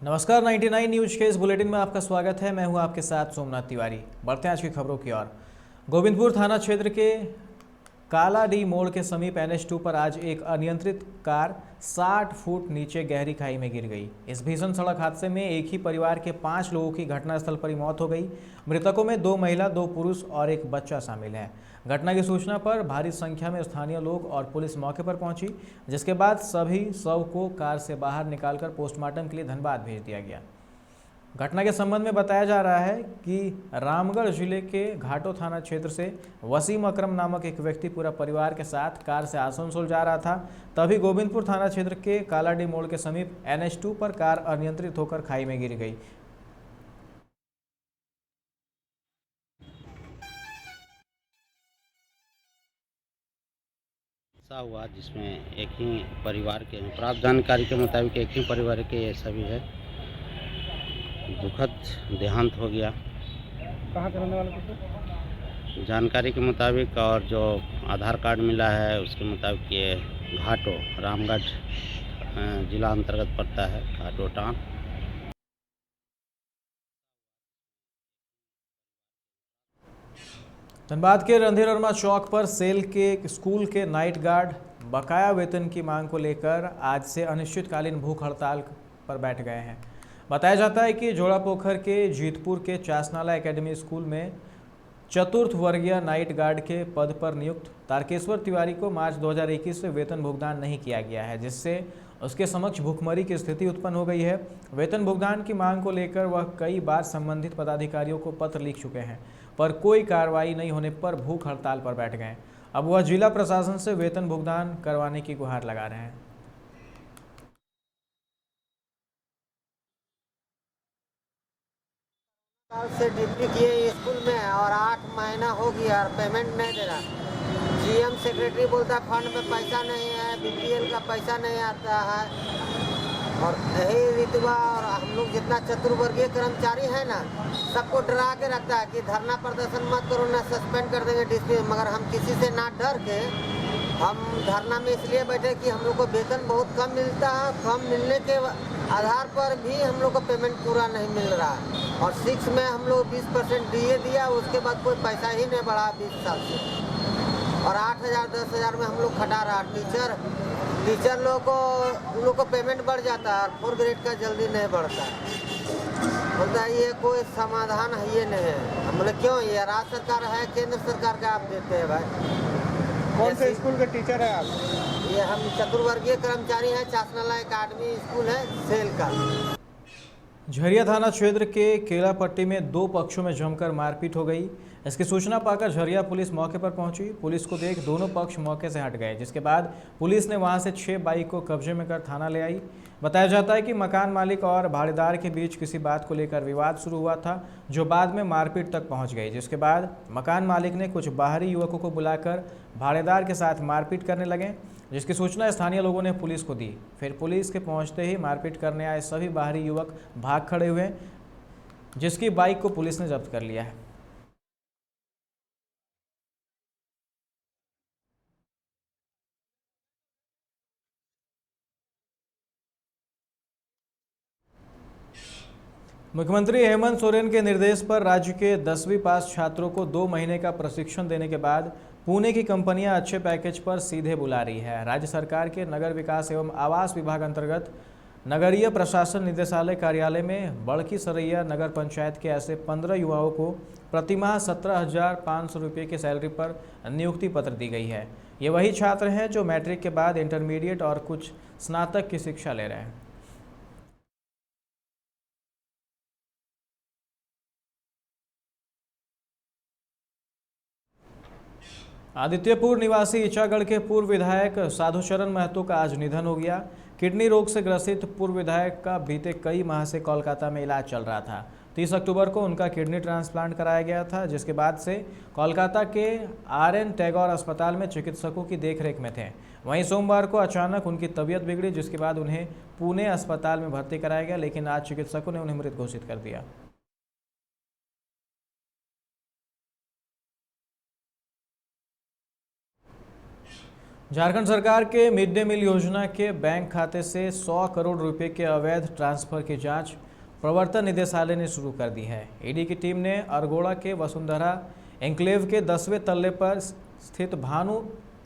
नमस्कार 99 न्यूज के इस बुलेटिन में आपका स्वागत है। मैं हूं आपके साथ सोमनाथ तिवारी। बढ़ते हैं आज की खबरों की ओर। गोविंदपुर थाना क्षेत्र के कालाडी मोड़ के समीप NH2 पर आज एक अनियंत्रित कार 60 फुट नीचे गहरी खाई में गिर गई। इस भीषण सड़क हादसे में एक ही परिवार के 5 लोगों की घटनास्थल पर ही मौत हो गई। मृतकों में 2 महिला, 2 पुरुष और एक बच्चा शामिल है। घटना की सूचना पर भारी संख्या में स्थानीय लोग और पुलिस मौके पर पहुंची, जिसके बाद सभी शव को कार से बाहर निकालकर पोस्टमार्टम के लिए धनबाद भेज दिया गया। घटना के संबंध में बताया जा रहा है कि रामगढ़ जिले के घाटो थाना क्षेत्र से वसीम अकरम नामक एक व्यक्ति पूरा परिवार के साथ कार से आसनसोल जा रहा था। तभी गोविंदपुर थाना क्षेत्र के कालाडी मोड़ के समीप NH2 पर कार अनियंत्रित होकर खाई में गिर गई। ऐसा हुआ जिसमें एक ही परिवार के प्राप्त जानकारी के मुताबिक एक ही परिवार के ये सभी है। दुखद देहांत हो गया। कहाँ के रहने वाले थे? जानकारी के मुताबिक और जो आधार कार्ड मिला है उसके मुताबिक ये घाटो रामगढ़ जिला अंतर्गत पड़ता है, घाटो टांग। धनबाद के रणधीर वर्मा चौक पर सेल के स्कूल के नाइट गार्ड बकाया वेतन की मांग को लेकर आज से अनिश्चितकालीन भूख हड़ताल पर बैठ गए हैं। बताया जाता है कि जोड़ापोखर के जीतपुर के चासनाला एकेडमी स्कूल में चतुर्थ वर्गीय नाइट गार्ड के पद पर नियुक्त तारकेश्वर तिवारी को मार्च 2021 से वेतन भुगतान नहीं किया गया है, जिससे उसके समक्ष भुखमरी की स्थिति उत्पन्न हो गई है। वेतन भुगतान की मांग को लेकर वह कई बार संबंधित पदाधिकारियों को पत्र लिख चुके हैं, पर कोई कार्रवाई नहीं होने पर भूख हड़ताल पर बैठ गए। अब वह जिला प्रशासन से वेतन भुगतान करवाने की गुहार लगा रहे हैं। साल से ड्यूटी किए स्कूल में और 8 महीना हो गया और पेमेंट नहीं दे रहा। GM सेक्रेटरी बोलता है फंड में पैसा नहीं है, BPL का पैसा नहीं आता है। और यही रितुआ और हम लोग जितना चतुर्वर्गीय कर्मचारी है ना, सबको डरा के रखता है कि धरना प्रदर्शन मत करो, ना सस्पेंड कर देंगे, डिसमिस। मगर हम किसी से ना डर के हम धरना में इसलिए बैठे कि हम लोग को वेतन बहुत कम मिलता है। कम मिलने के आधार पर भी हम लोग को पेमेंट पूरा नहीं मिल रहा है। और 6 में हम लोग 20% DA दिया, उसके बाद कोई पैसा ही नहीं बढ़ा 20 साल से। और 8,000 10,000 में हम लोग खटा रहा। टीचर लोग को पेमेंट बढ़ जाता है और 4 ग्रेड का जल्दी नहीं बढ़ता है। बोलता है ये कोई समाधान है, ये नहीं है। हम बोले क्यों, ये राज्य सरकार है, केंद्र सरकार का आप देते हैं भाई। कौन से स्कूल के टीचर है आप? ये हम चतुर्वर्गीय कर्मचारी हैं, चासनाला एकेडमी स्कूल है सेल का। झरिया थाना क्षेत्र के केलापट्टी में 2 पक्षों में जमकर मारपीट हो गई। इसकी सूचना पाकर झरिया पुलिस मौके पर पहुंची। पुलिस को देख दोनों पक्ष मौके से हट गए, जिसके बाद पुलिस ने वहां से 6 बाइक को कब्जे में कर थाना ले आई। बताया जाता है कि मकान मालिक और भाड़ेदार के बीच किसी बात को लेकर विवाद शुरू हुआ था, जो बाद में मारपीट तक पहुंच गई, जिसके बाद मकान मालिक ने कुछ बाहरी युवकों को बुलाकर भाड़ेदार के साथ मारपीट करने लगे, जिसकी सूचना स्थानीय लोगों ने पुलिस को दी। फिर पुलिस के पहुंचते ही मारपीट करने आए सभी बाहरी युवक भाग खड़े हुए, जिसकी बाइक को पुलिस ने जब्त कर लिया है। मुख्यमंत्री हेमंत सोरेन के निर्देश पर राज्य के 10वीं पास छात्रों को 2 महीने का प्रशिक्षण देने के बाद पुणे की कंपनियां अच्छे पैकेज पर सीधे बुला रही है। राज्य सरकार के नगर विकास एवं आवास विभाग अंतर्गत नगरीय प्रशासन निदेशालय कार्यालय में बड़की सरैया नगर पंचायत के ऐसे 15 युवाओं को प्रतिमाह 17,500 रुपये की सैलरी पर नियुक्ति पत्र दी गई है। ये वही छात्र हैं जो मैट्रिक के बाद इंटरमीडिएट और कुछ स्नातक की शिक्षा ले रहे हैं। आदित्यपुर निवासी ईचागढ़ के पूर्व विधायक साधुचरण महतो का आज निधन हो गया। किडनी रोग से ग्रसित पूर्व विधायक का बीते कई माह से कोलकाता में इलाज चल रहा था। 30 अक्टूबर को उनका किडनी ट्रांसप्लांट कराया गया था, जिसके बाद से कोलकाता के RN टैगोर अस्पताल में चिकित्सकों की देखरेख में थे। वहीं सोमवार को अचानक उनकी तबीयत बिगड़ी, जिसके बाद उन्हें पुणे अस्पताल में भर्ती कराया गया, लेकिन आज चिकित्सकों ने उन्हें मृत घोषित कर दिया। झारखंड सरकार के मिड डे मील योजना के बैंक खाते से 100 करोड़ रुपए के अवैध ट्रांसफर की जांच प्रवर्तन निदेशालय ने शुरू कर दी है। ईडी की टीम ने अरगोड़ा के वसुंधरा एन्क्लेव के 10वें तल्ले पर स्थित भानु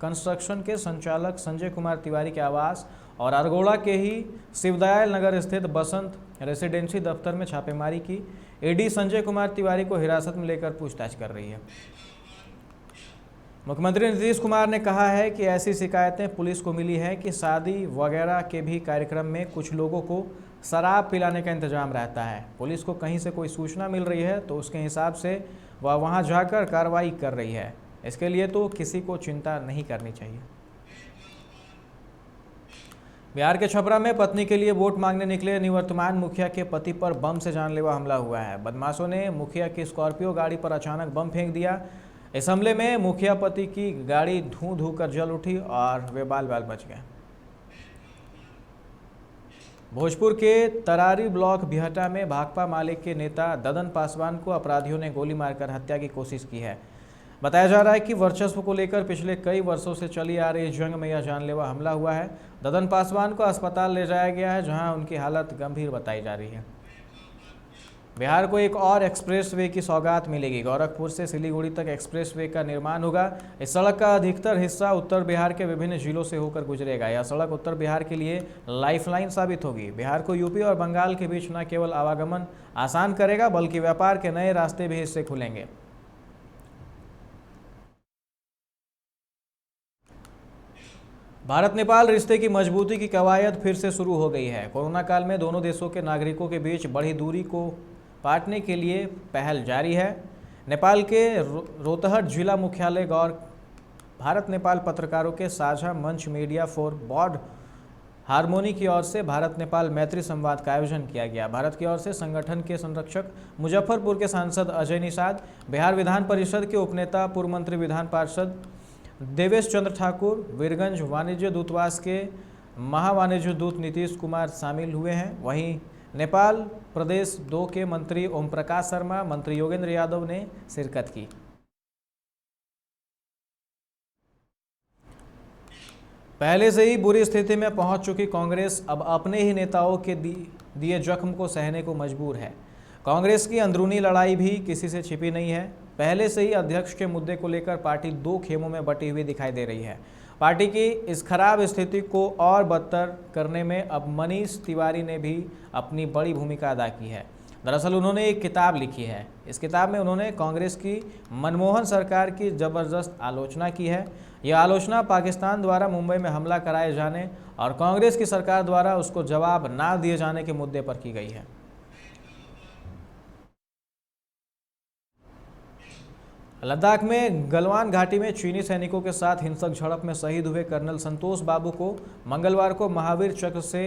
कंस्ट्रक्शन के संचालक संजय कुमार तिवारी के आवास और अरगोड़ा के ही शिवदयाल नगर स्थित बसंत रेसिडेंसी दफ्तर में छापेमारी की। ईडी संजय कुमार तिवारी को हिरासत में लेकर पूछताछ कर रही है। मुख्यमंत्री नीतीश कुमार ने कहा है कि ऐसी शिकायतें पुलिस को मिली है कि शादी वगैरह के भी कार्यक्रम में कुछ लोगों को शराब पिलाने का इंतजाम रहता है। पुलिस को कहीं से कोई सूचना मिल रही है तो उसके हिसाब से वह वहां जाकर कार्रवाई कर रही है। इसके लिए तो किसी को चिंता नहीं करनी चाहिए। बिहार के छपरा में पत्नी के लिए वोट मांगने निकले निवर्तमान मुखिया के पति पर बम से जानलेवा हमला हुआ है। बदमाशों ने मुखिया की स्कॉर्पियो गाड़ी पर अचानक बम फेंक दिया। इस हमले में मुखिया पति की गाड़ी धूं धूं कर जल उठी और वे बाल बाल बच गए। भोजपुर के तरारी ब्लॉक बिहटा में भाकपा माले के नेता ददन पासवान को अपराधियों ने गोली मारकर हत्या की कोशिश की है। बताया जा रहा है कि वर्चस्व को लेकर पिछले कई वर्षों से चली आ रही जंग में यह जानलेवा हमला हुआ है। ददन पासवान को अस्पताल ले जाया गया है, जहां उनकी हालत गंभीर बताई जा रही है। बिहार को एक और एक्सप्रेसवे की सौगात मिलेगी। गोरखपुर से सिलीगुड़ी तक एक्सप्रेसवे का निर्माण होगा। इस सड़क का अधिकतर हिस्सा उत्तर बिहार के विभिन्न जिलों से होकर गुजरेगा। यह सड़क उत्तर बिहार के लिए लाइफलाइन साबित होगी। बिहार को यूपी और बंगाल के बीच न केवल आवागमन आसान करेगा बल्कि व्यापार के नए रास्ते भी इससे खुलेंगे। भारत नेपाल रिश्ते की मजबूती की कवायद फिर से शुरू हो गई है। कोरोना काल में दोनों देशों के नागरिकों के बीच बढ़ी दूरी को पाटने के लिए पहल जारी है। नेपाल के रोहतहट जिला मुख्यालय गौर भारत नेपाल पत्रकारों के साझा मंच मीडिया फॉर बॉड हारमोनी की ओर से भारत नेपाल मैत्री संवाद का आयोजन किया गया। भारत की ओर से संगठन के संरक्षक मुजफ्फरपुर के सांसद अजय निषाद, बिहार विधान परिषद के उपनेता पूर्व मंत्री विधान पार्षद देवेश चंद्र ठाकुर, वीरगंज वाणिज्य दूतावास के महावाणिज्य दूत नीतीश कुमार शामिल हुए हैं। वहीं नेपाल प्रदेश 2 के मंत्री ओम प्रकाश शर्मा, मंत्री योगेंद्र यादव ने शिरकत की। पहले से ही बुरी स्थिति में पहुंच चुकी कांग्रेस अब अपने ही नेताओं के दिए जख्म को सहने को मजबूर है। कांग्रेस की अंदरूनी लड़ाई भी किसी से छिपी नहीं है। पहले से ही अध्यक्ष के मुद्दे को लेकर पार्टी 2 खेमों में बटी हुई दिखाई दे रही है। पार्टी की इस खराब स्थिति को और बदतर करने में अब मनीष तिवारी ने भी अपनी बड़ी भूमिका अदा की है। दरअसल उन्होंने एक किताब लिखी है। इस किताब में उन्होंने कांग्रेस की मनमोहन सरकार की जबरदस्त आलोचना की है। यह आलोचना पाकिस्तान द्वारा मुंबई में हमला कराए जाने और कांग्रेस की सरकार द्वारा उसको जवाब ना दिए जाने के मुद्दे पर की गई है। लद्दाख में गलवान घाटी में चीनी सैनिकों के साथ हिंसक झड़प में शहीद हुए कर्नल संतोष बाबू को मंगलवार को महावीर चक्र से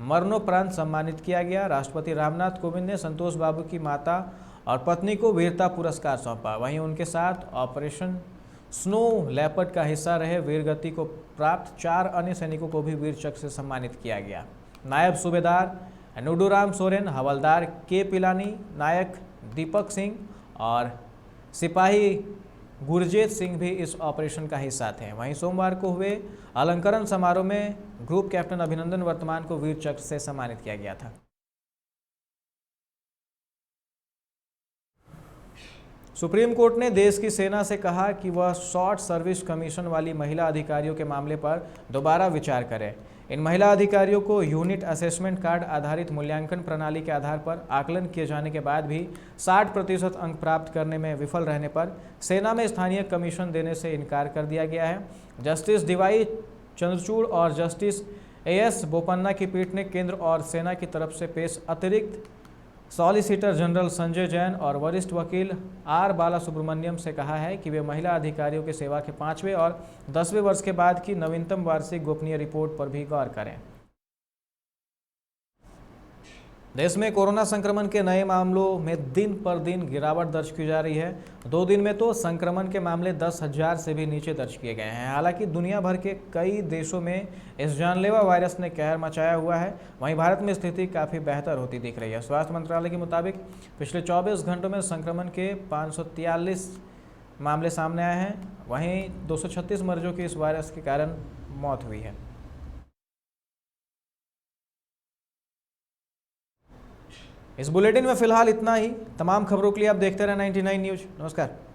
मरणोपरांत सम्मानित किया गया। राष्ट्रपति रामनाथ कोविंद ने संतोष बाबू की माता और पत्नी को वीरता पुरस्कार सौंपा। वहीं उनके साथ ऑपरेशन स्नो लेपर्ड का हिस्सा रहे वीरगति को प्राप्त 4 अन्य सैनिकों को भी वीर चक्र से सम्मानित किया गया। नायब सूबेदार नुडूराम सोरेन, हवलदार के पिलानी, नायक दीपक सिंह और सिपाही गुरजेत सिंह भी इस ऑपरेशन का हिस्सा थे। वहीं सोमवार को हुए अलंकरण समारोह में ग्रुप कैप्टन अभिनंदन वर्तमान को वीर चक्र से सम्मानित किया गया था। सुप्रीम कोर्ट ने देश की सेना से कहा कि वह शॉर्ट सर्विस कमीशन वाली महिला अधिकारियों के मामले पर दोबारा विचार करे। इन महिला अधिकारियों को यूनिट असेसमेंट कार्ड आधारित मूल्यांकन प्रणाली के आधार पर आकलन किए जाने के बाद भी 60% अंक प्राप्त करने में विफल रहने पर सेना में स्थानीय कमीशन देने से इनकार कर दिया गया है। जस्टिस डीवाई चंद्रचूड़ और जस्टिस एएस बोपन्ना की पीठ ने केंद्र और सेना की तरफ से पेश अतिरिक्त सॉलिसिटर जनरल संजय जैन और वरिष्ठ वकील आर बालासुब्रमण्यम से कहा है कि वे महिला अधिकारियों के सेवा के 5वें और 10वें वर्ष के बाद की नवीनतम वार्षिक गोपनीय रिपोर्ट पर भी गौर करें। देश में कोरोना संक्रमण के नए मामलों में दिन पर दिन गिरावट दर्ज की जा रही है। 2 दिन में तो संक्रमण के मामले 10,000 से भी नीचे दर्ज किए गए हैं। हालांकि दुनिया भर के कई देशों में इस जानलेवा वायरस ने कहर मचाया हुआ है। वहीं भारत में स्थिति काफ़ी बेहतर होती दिख रही है। स्वास्थ्य मंत्रालय के मुताबिक पिछले 24 घंटों में संक्रमण के 543 मामले सामने आए हैं। वहीं 236 मरीजों की इस वायरस के कारण मौत हुई है। इस बुलेटिन में फिलहाल इतना ही। तमाम खबरों के लिए आप देखते रहें 99 न्यूज़। नमस्कार।